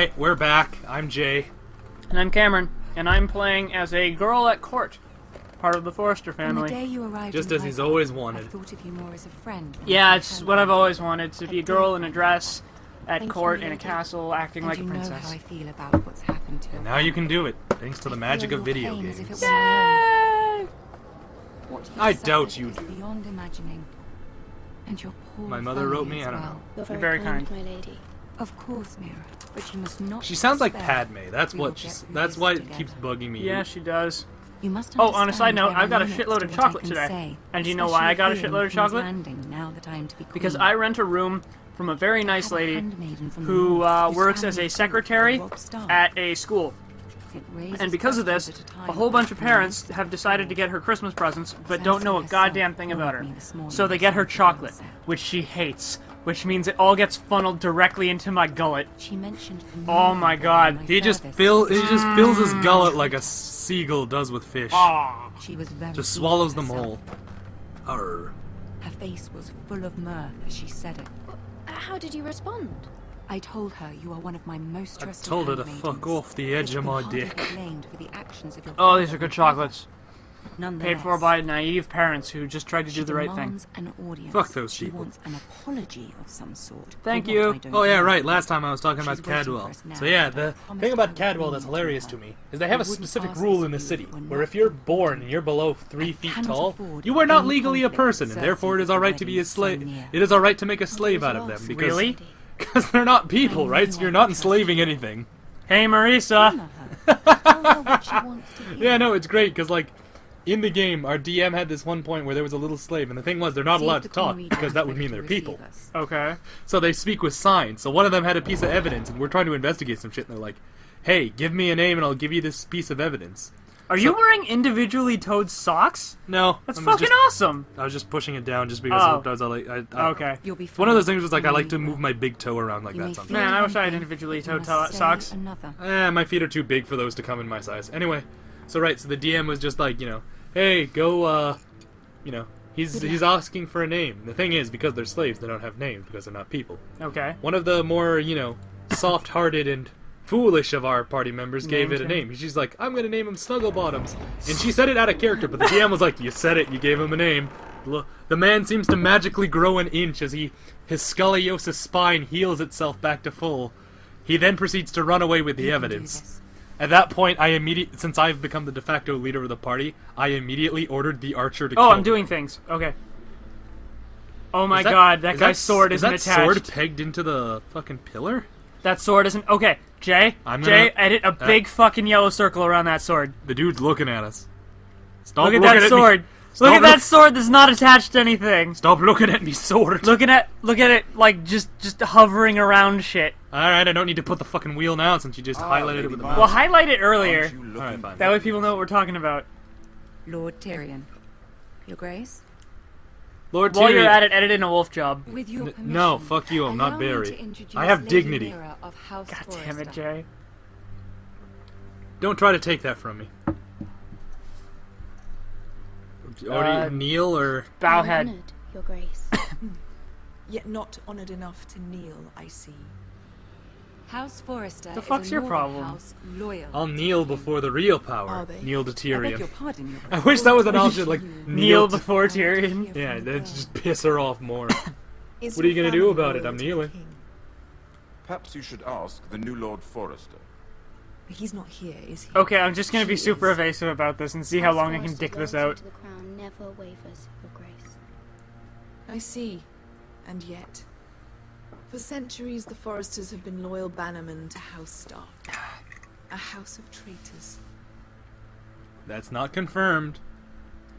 Alright, we're back. I'm Jay. And I'm Cameron, and I'm playing as a girl at court, part of the Forrester On the family. day you arrived Just in as he's Highgarden, always I wanted. thought of you more as a friend. than Yeah, as a it's friend. what I've always wanted, to be a girl in a Thank dress at Thank court you, in a lady. castle acting And like a you know how princess. I feel about what's happened to And now you can do it, thanks to the I magic feel of your video pain as if games. it were my own. Yay! What you've I suffered doubt you is do. beyond imagining. And your poor My mother wrote family me, as I don't well. know. You're very, Very kind, kind. my lady. Of course, Mira, but you must not. She sounds like despair. Padme. That's We will what. get through That's this why it together. keeps bugging me. Yeah, she does. You must Oh, on a side understand note, there I've got a are limits shitload to of what I chocolate can today. say, And do you know why I got a especially shitload of here in chocolate? King's Landing, now that I am to be Because queen. I rent a room from a very nice have a lady handmaiden from the who north whose works as family a fought secretary Robb Stark. at a school. It raises And because of this, questions at a time a whole bunch of when parents it's have decided to get her Christmas presents, but Cersei don't know a herself goddamn thing told about her. me this morning So they of get her something chocolate, else. which she hates, which means it all gets funneled directly into my gullet. She mentioned the Oh new my people God. in my He just service. fills his gullet like a seagull does with fish. Ah. She was very Just pleased swallows with them herself. whole. Arr. Her face was full of mirth as she said it. How did you respond? I told her you are one of my most I trusted told her to handmaidens. fuck off the edge It's of been my hardly dick. blamed for the actions of your Oh, these father are good and chocolates. brother. Nonetheless, Paid for by naive parents who just tried to she do the right thing. demands an audience. Fuck those she people. wants an apology of some sort. for Thank what you. I don't Oh yeah, know. right. Last time I was talking about She's waiting for Cadwell. us now, So yeah, but I the promised thing I about would Cadwell bring that's you to hilarious her. to me is they have I a wouldn't specific ask rule this in the of you city if it were where not if you're for the born king. and you're below 3 feet cannot tall, afford you are not any legally a conflict person, with and therefore it is Cersei alright to be a wedding so slave. near. It is alright to make a slave out of them because Really? because they're not people, I right? know So I you're not trust enslaving anything. Hey, Marisa! Honor her. Tell her what she wants to hear. Yeah, no, it's great because like in the game, our DM had this one point where there was a little slave, and the thing was they're not See if allowed the to talk Queen because Regent that is would mean ready they're to people. receive us. Okay. So they speak with signs. So one of them had a piece of evidence, and we're trying to investigate some shit. And they're like, "Hey, give me a name, and I'll give you this piece of evidence." Are you wearing individually toed socks? No, That's I'm fucking just, awesome! I was just pushing it down just because Oh. sometimes I like. I, Okay. You'll be It's one of those fine. things was like I You like to will. move my big toe around like You may that sometimes. feel Man, I wish I had one thing, individually but you toed must say socks. Another. My feet are too big for those to come in my size. Anyway, so right, so the DM was just like, hey, go, he's asking for a name. And the thing is, because they're slaves, they don't have names because they're not people. Okay. One of the more, soft-hearted and foolish of our party members gave Named it a him. name. She's like, I'm gonna name him Snugglebottoms. And she said it out of character, but the DM was like, you said it, you gave him a name. The man seems to magically grow an inch as his scoliosis spine heals itself back to full. He then proceeds to run away with the You can do evidence. this. At that point, since I've become the de facto leader of the party, I immediately ordered the archer to Oh, kill I'm him. doing things. Okay. Oh my Is that- god, that is guy's sword is isn't that attached. sword pegged into the fucking pillar? That sword isn't. Okay, Jay. I'm Jay, gonna- edit a big fucking yellow circle around that sword. The dude's looking at us. Stop Look at looking that me. sword. Stop Look at that sword that's not attached to anything. Stop looking at me, sword. Look at it like just hovering around shit. Alright, I don't need to put the fucking wheel now since you just highlighted it with the mouse. Well, highlight it earlier. Alright, fine. That way people know what we're talking about. Lord Tyrion. Your Grace? Lord While you're Tyrion. at it, edit in a wolf job. With your permission, No, fuck you, I'm not allow me Barry. to introduce I have Lady dignity. Mira of House God damn it, Forrester. Jay. Don't try to take that from me. Already kneel or... Bow I'm head. honored, Your Grace. Yet not honored enough to kneel, I see. House Forrester The is fuck's a your northern problem? House loyal. I'll kneel before the real power. Are they? Kneel to I beg your Tyrion. pardon, Your I Grace. wish that was an option, like, Kneel to... before Tyrion. Yeah, that'd just piss her off more. Is What are you your gonna do family about it? loyal I'm to the kneeling. king? Perhaps you should ask the new Lord Forrester. He's not here, is he? Okay, I'm just gonna be She super is. evasive about this and see how long I can Forrester's dick this loyalty out. to the crown never wavers, Your Grace. I see. And yet. For centuries, the Forresters have been loyal bannermen to House Stark. A house of traitors. That's not confirmed.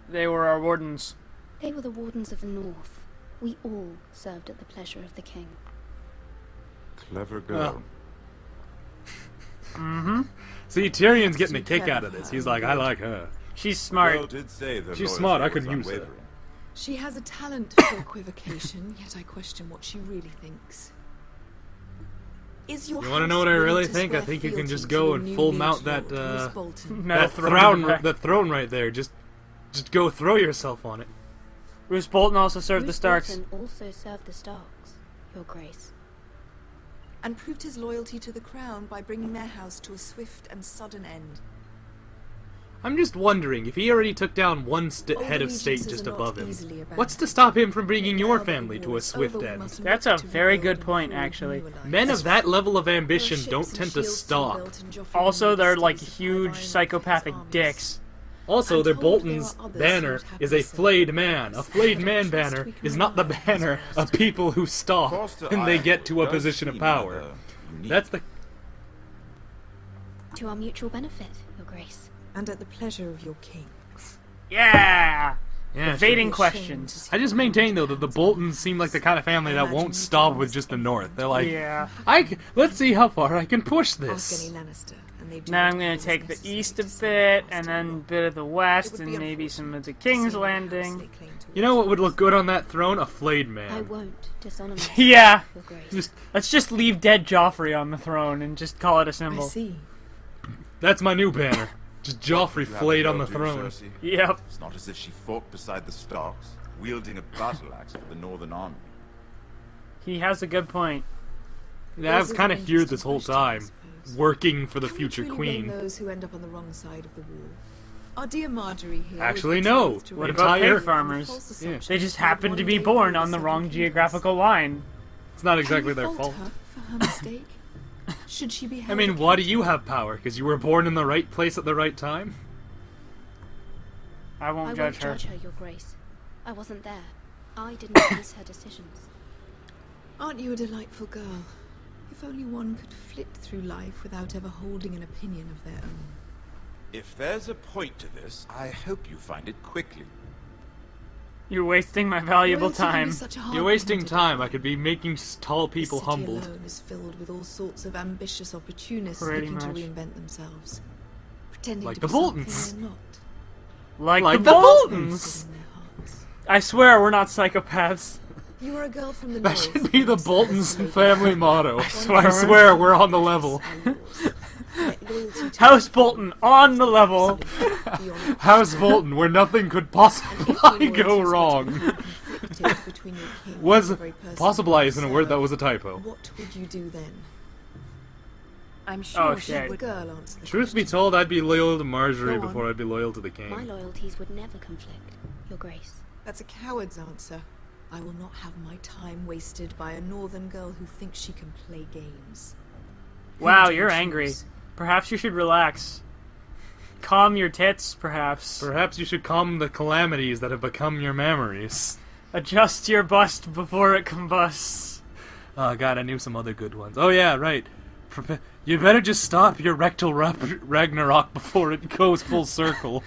They were our wardens. They were the wardens of the North. We all served at the pleasure of the king. Clever girl. See, Tyrion's getting a Too kick clever out of for this. her, He's like, I indeed. like her. She's Girl smart. did say the She's loyalty smart, I was could use her. unwavering. She has a talent for equivocation, yet I question what she really thinks. Is your You wanna house know what I willing really to think? I swear think you can fealty just to go the and new full liege mount that, lord, Roose Bolton? Meta that throne right there. Just go throw yourself on it. Roose Bolton also served the Roose Starks. Bolton also served the Starks, Your Grace. and proved his loyalty to the crown by bringing their house to a swift and sudden end. I'm just wondering, if he already took down one Old head of state allegiances just are not above him, easily abandoned. what's to stop him from bringing And your now that the family to war a is swift over, we end? must That's look a to very rebuild good and point, forge actually. new alliances. Men of that level of There are ambition ships don't and tend to shields stop. built in Joffrey Also, they're Ministries like to provide huge iron for his psychopathic armies. dicks. Also, I'm their told there Bolton's are others banner who would have is the a same flayed man. A flayed I man trust banner we can is not the rely on banner this of people who stop Forster when they Iron get to a does position of seem power. rather unique. That's the... To our mutual benefit, Your Grace. And at the pleasure of your king. Yeah! Yeah, Evading Be questions. ashamed I just maintain, though, that the Boltons seem like the kind of family I that imagine won't you stop two with just the North. They're like, Yeah. let's see how far I can push Ask this. any Lannister, and they do Now I'm whatever gonna is take the necessary east to a save bit, the and Master then Lord. a bit of the It west, would and be maybe some of the unfortunate to King's see the house Landing. they claim to You know what would look represent. good on that throne? A flayed I man. won't dishonor myself, Yeah! Your Grace. Just Let's just leave dead Joffrey on the throne and just call it a I symbol. see. that's my new banner. Just Joffrey You have flayed a on the girl, do you, throne. Cersei? Yep. It's not as if she fought beside the Starks, wielding a battle axe for the Northern Army. He has a good point. I was This is kind an of here this interesting whole question, I time, suppose. working for the Can we future truly blame queen. those who end up on the wrong side of the wall? Our dear Marjorie here. Actually, was no. betrothed to What Roger about Entire- pig farmers? False Yeah. assumption They just that one happened to be day born they on the were wrong second geographical line. It's not Can exactly we their fault fault. her for her mistake? Should she be held I mean, accountable? why do you have power? Because you were born in the right place at the right time? I I won't won't judge her. judge her, Your Grace. I wasn't there. I didn't base her decisions. Aren't you a delightful girl? If only one could flit through life without ever holding an opinion of their own. If there's a point to this, I hope you find it quickly. You're wasting my valuable Royalty can be time. such a hard You're wasting thing to time. I define. could be making tall people The city humbled. alone is filled with all sorts of ambitious opportunists Pretty looking much. to reinvent themselves, pretending Like to the be something Boltons. they're not. Like the the Boltons! In their hearts. I swear we're not psychopaths. You are a girl from the That north. should be the and Boltons so family motto. swear. I swear we're on the level. Let loyalty to House Bolton on the level. beyond House Bolton, where nothing could possibly go wrong. between your king Was and the very person possibly you isn't a word that serve. was a typo. What would you do then? I'm sure Oh, she shit. The would. girl answer the Truth be question. told, I'd be loyal to Marjorie Go on. before I'd be loyal to the My king. loyalties would never conflict, Your Grace. That's a coward's answer. I will not have my time wasted by a northern girl who thinks she can play games. Who Wow, do you you're choose? angry. Perhaps you should relax. Calm your tits, perhaps. Perhaps you should calm the calamities that have become your memories. Adjust your bust before it combusts. Oh god, I knew some other good ones. Oh yeah, right. You better just stop your rectal Ragnarok before it goes full circle.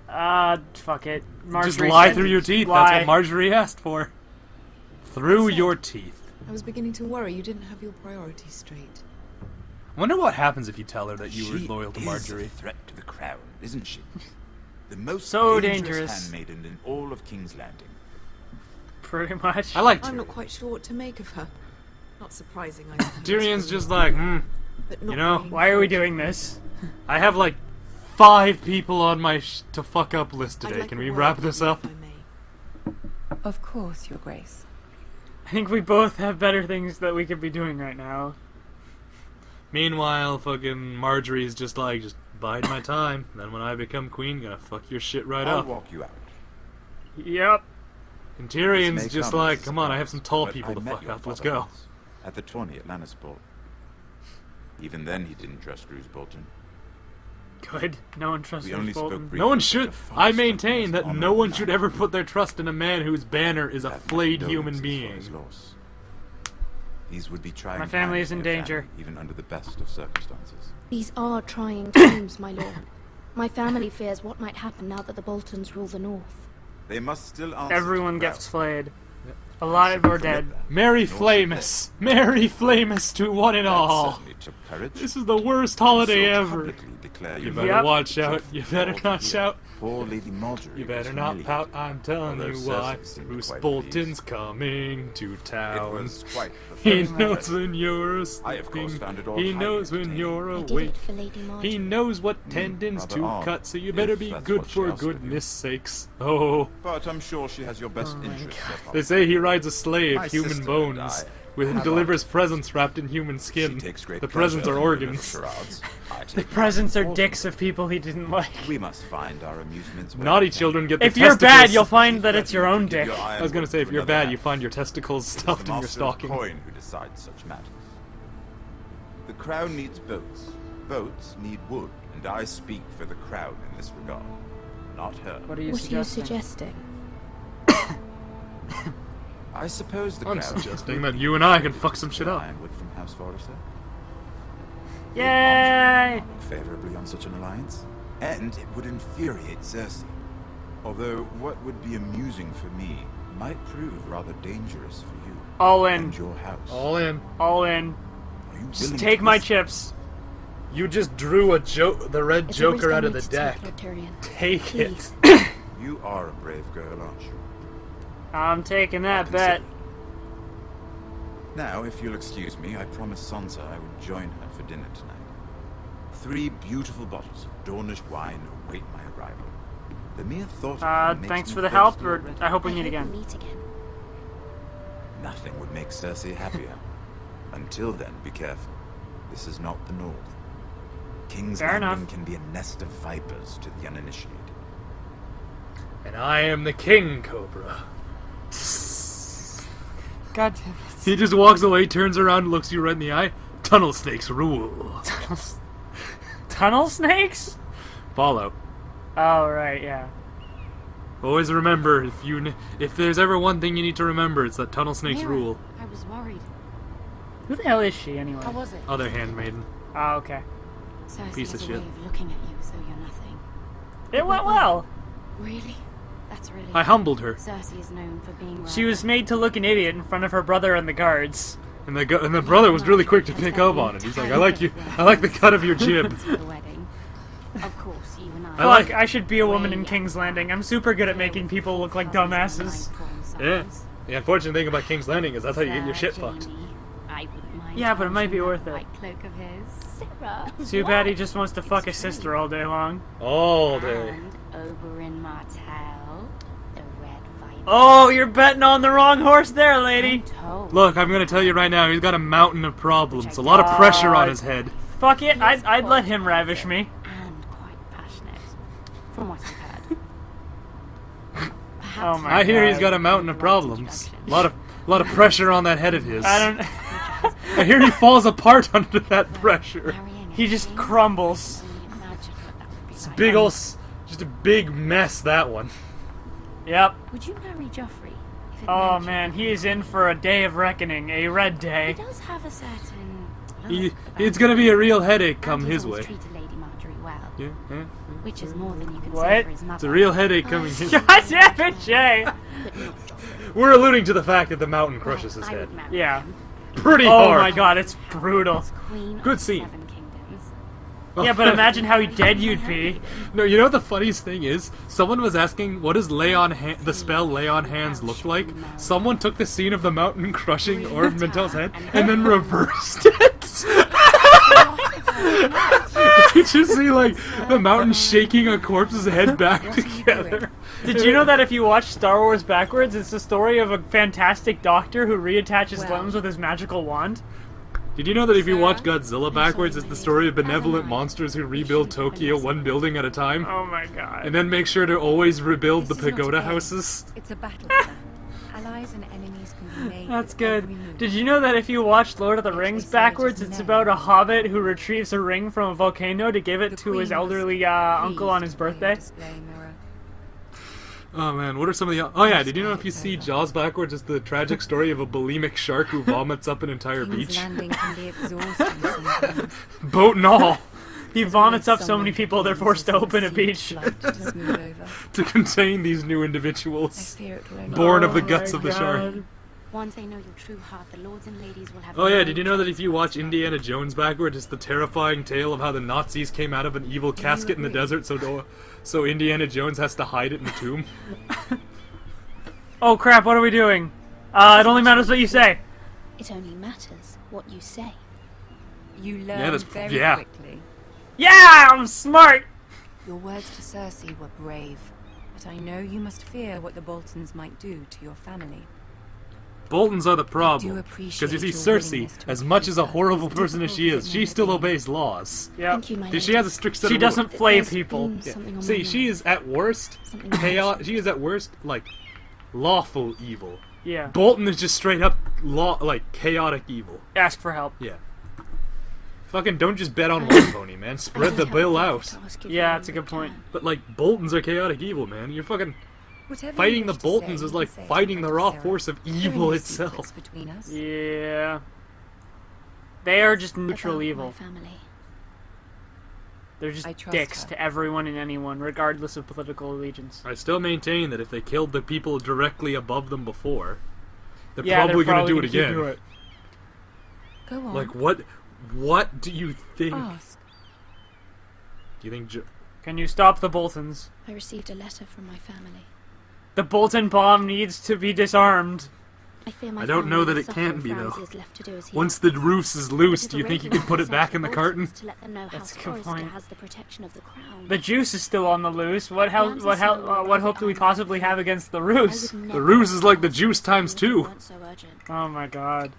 Fuck it. Marjorie Just lie said through your teeth. lie. That's what Marjorie asked for. Through Said. your teeth. I was beginning to worry you didn't have your priorities straight. I wonder what happens if you tell her that you She were loyal to is Marjorie. a threat to the crown, isn't she? The most So dangerous dangerous. handmaiden in all of King's Landing. Pretty much. I like I'm Tyrion. not quite sure what to make of her. Not surprising, I suppose. Tyrion's just like, But not you know, being Why are we fortunate. doing this? I have like 5 people on my to fuck up list I'd today. like Can a we word wrap from this you, up? if I may. Of course, Your Grace. I think we both have better things that we could be doing right now. Meanwhile, fucking Marjorie's just like, just bide my time. Then when I become queen, gonna fuck your shit right I'll up. walk you out. Yep. And This Tyrion's may just come like, as a come on, I have surprise, some tall but people I to met fuck your up. Let's father go. once, at the tourney at Lannisport. Even then, he didn't trust Roose Bolton. Good. No one trusts We only Roose spoke Bolton. briefly. No one but should. the father I struck me maintain as that honorable no one man. should ever put their trust in a man whose banner is a That flayed my human condolences for being. his loss. These would be trying My family times is in for your danger. family, even under the best of circumstances. These are trying times, my lord. My family fears what might happen now that the Boltons rule the north. They must still answer Everyone to the gets crown. flayed. Alive or dead. Merry Nor should Flamus! Merry Flamus to one and That all! certainly took courage. This is the worst holiday So ever. publicly declare You your better Yep. watch out. Joffrey You better called not here. shout. Poor Lady Marjorie You was better not humiliated. pout. I'm telling Although you why. Cersei seemed Bruce quite Bolton's pleased. coming to It town. was quite the He first knows impression. when you're I, of course, sleeping. found it all He highly knows when entertaining. you're I did awake. it for Lady Marjorie. He knows what tendons rather to odd, cut, so you better if be that's good what she for asked of you. goodness sakes. Oh. But I'm sure she has your best interests at heart. They say he rides a sleigh of My human sister and bones. I and delivers presents wrapped in human She skin. takes great The presents pleasure are in little organs. charades. I The take presents are dicks of people he didn't like. We must find our amusements. where Naughty we can. children get the If you're testicles. bad, you'll find that it's your own dick. I was gonna say, if you're bad, you find your testicles It's the stuffed in your master of stocking. coin who decides such matters. The crown needs boats. Boats need wood, and I speak for the crown in this regard, not her. What are you What are you suggesting? suggesting? I suppose the I'm crown suggesting that you and I can fuck some shit up. Ironwood from House Forrester. Yay! Look favorably on such an alliance, and it would infuriate Cersei. Although what would be amusing for me might prove rather dangerous for you All and in. your house. All in. All in. Are you Just willing take to my risk- chips. You just drew the red It's a Joker risk I out of need the to deck. take, Lord Tyrion. Take it. Please. You are a brave girl, aren't you? I'm taking that Consider bet. it. Now, if you'll excuse me, I promised Sansa I would join her for dinner tonight. 3 beautiful bottles of Dornish wine await my arrival. The mere thought of them makes Thanks me for the thirsty help, or already. I hope we I meet hope again. we meet again. Nothing would make Cersei happier. Until then, be careful. This is not the North. King's Fair Landing enough. can be a nest of vipers to the uninitiated. And I am the King Cobra. God damn He just walks away, turns around, looks you right in the eye. Tunnel snakes rule. it. Tunnel snakes? Follow. Oh, right, yeah. Always remember, if there's ever one thing you need to remember, it's that tunnel snakes Mira, rule. I was worried. Who the hell is she, anyway? How was it? Other handmaiden. Oh, okay. Cersei Piece has of a way shit. of looking at you as though you're nothing. It went well. Really? That's really. I humbled her, Cersei is known for being. She was made to look an idiot in front of her brother and the guards. and the brother was really quick to pick up on it. He's like, I like the cut of your jib. For the wedding. Of course, you and I. I like- Fuck, I should be a woman in King's Landing. I'm super good at making people look like dumbasses. Yeah. The unfortunate thing about King's Landing is that's how you get your shit fucked. I wouldn't mind Yeah, but it might be touching worth that it. white cloak of his. Sarah. Too bad he just wants to fuck his sister all day long. All day. And Oberyn Martell, the Red Viper. Oh, you're betting on the wrong horse there, lady. Told. Look, I'm gonna tell you right now, he's got a mountain of problems. A lot of pressure on his head. Fuck it, I'd let him ravish me. And quite passionate, from what I've heard. Oh my I hear God. he's got a mountain of problems. A lot of pressure on that head of his. I don't. I hear he falls apart under that pressure. He just crumbles. It's a big ol' just a big mess, that one. Yep. Would you marry Joffrey? If it Oh meant you- man, he is in for a day of reckoning, a red He day. does have a certain. It's gonna be a real headache come and he's his always way. treated Lady Marjorie well, Yeah, yeah. which is more than you can What? say for his mother. It's a real headache coming his way. God damn it, Jay! But not Joffrey. We're alluding to the fact that the mountain crushes his I head. would marry Yeah. him Pretty Oh hard. my God, it's brutal. as Queen Good of the scene. Seven Kingdoms. Yeah, but imagine how dead you'd be. No, you know what the funniest thing is? Someone was asking, what does the spell lay on hands look like? Someone took the scene of the mountain crushing Orb Mantell's head and then reversed it. You just see like the mountain shaking a corpse's head back together. Did you know that if you watch Star Wars backwards, it's the story of a fantastic doctor who reattaches limbs with his magical wand? Did you know that if you watch Godzilla backwards, it's the story of benevolent monsters who rebuild Tokyo one building at a time? Oh my God. And then make sure to always rebuild the This is not pagoda a game. houses? It's a battle plan. Allies and enemies can be made. That's with every good. move. Did you know that if you watch Lord of the Actually, Rings so backwards, just it's now. about a hobbit who retrieves a ring from a volcano to give it The to Queen his was elderly uncle on his pleased by your birthday? display, Mira. Oh man, what are some of the... Oh yeah, did you know if you see Jaws backwards, it's the tragic story of a bulimic shark who vomits up an entire King's beach? Landing can be exhausting sometimes. Boat and all! He vomits up so many people they're forced to open a beach. To smooth over. To contain these new I individuals. fear it will only Born of the Oh guts my of the shark. God. Once they know your true heart, the lords and ladies will have. Oh yeah, no did you know that choice if you but watch to Indiana Jones backwards, it's the terrifying tale of how the Nazis came out of an evil casket in the agree? desert, so Indiana Jones has to hide it in the tomb? Oh crap, what are we doing? It only matters what you say. It only matters what you say. You learn that's- very yeah. quickly. Yeah, I'm smart! Your words to Cersei were brave, but I know you must fear what the Boltons might do to your family. Boltons are the do problem. appreciate Because you see, your Cersei, willingness to as much as a appease us. horrible As person as she difficult is, as it she may still be. obeys laws. Yep. Thank you, my lady. She has a strict set She of rules. doesn't flay There's people. been something on See, my she mind. is at worst Something chaos. She is at worst like lawful evil. Yeah. Bolton is just straight up chaotic evil. Ask for help. Yeah. Fucking don't just bet on one pony, man. Spread the bill out. Yeah, that's a good point. But like Boltons are chaotic evil, man. You're fucking Whatever fighting you the wish to Boltons say, is you like can say it fighting the raw Sarah. force of There are evil no itself. secrets between us. Yeah. They are just neutral About evil. My family. They're just I trust dicks her. to everyone and anyone, regardless of political allegiance. I still maintain that if they killed the people directly above them before, they're Yeah, probably they're gonna do it gonna keep again. doing it. Go on. Like what do you think? Ask. Do you think Can you stop the Boltons? I received a letter from my family. The Bolton bomb needs to be disarmed. I fear my I don't family know will that it suffer can if be, though. Ramsay is left to do as he once the likes. roofs is loose, But do you if think you Arabian can put it sent back to in the the carton? Boltons to let them know That's a House good Forrester point. has the protection of the crown. The juice is still on the loose. What hope do we possibly have against the I ruse? would The never ruse is like the ask juice if times things 2. weren't so urgent. Oh my god.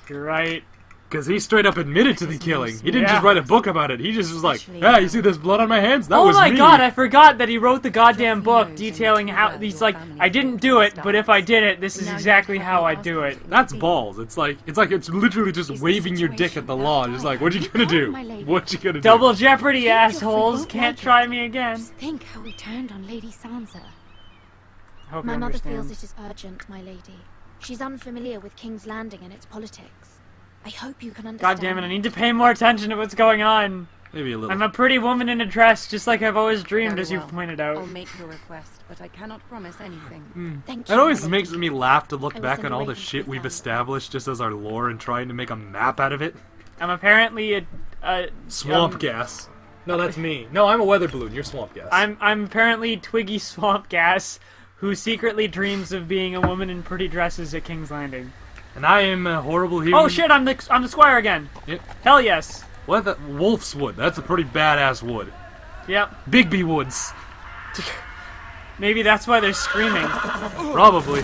You're right. Because he straight up admitted to the killing. He didn't Yeah. just write a book about it. He just was like, Especially "Yeah, you now. see this blood on my hands? That Oh was my me." god, I forgot that he wrote the goddamn book knows detailing and how where he's your like, family I didn't do it, starts. but if I did it, this And is now you exactly have how to I ask do them it. to That's be. balls. It's literally just Is the waving your dick at the situation law. that Just like, dire? what you gonna do? My lady. What you gonna do? Double Jeopardy, Joffrey assholes! won't Can't like try it. me again. Just think how he turned on Lady Sansa. Hope My you mother understand. feels it is urgent, my lady. She's unfamiliar with King's Landing and its politics. I hope you can understand. God damn it, I need to pay more attention to what's going on. Maybe a little. I'm a pretty woman in a dress, just like I've always dreamed, Very as you've well. pointed I'll out. make your request, but I cannot promise anything. Thank you. It always my makes lady. me laugh to look I was back in on the all the waiting shit for we've family. established just as our lore and trying to make a map out of it. I'm apparently a Swamp gas. No, that's me. No, I'm a weather balloon. You're swamp gas. I'm apparently Twiggy Swamp Gas, who secretly dreams of being a woman in pretty dresses at King's Landing. And I am a horrible human. Oh shit, I'm the squire again. Yep. Hell yes. What the wolf's wood? That's a pretty badass wood. Yep. Bigby woods. Maybe that's why they're screaming. Probably.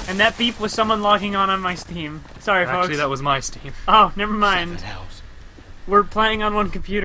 And that beep was someone logging on my Steam. Sorry, folks. Actually, that was my Steam. Oh, never mind. We're playing on one computer.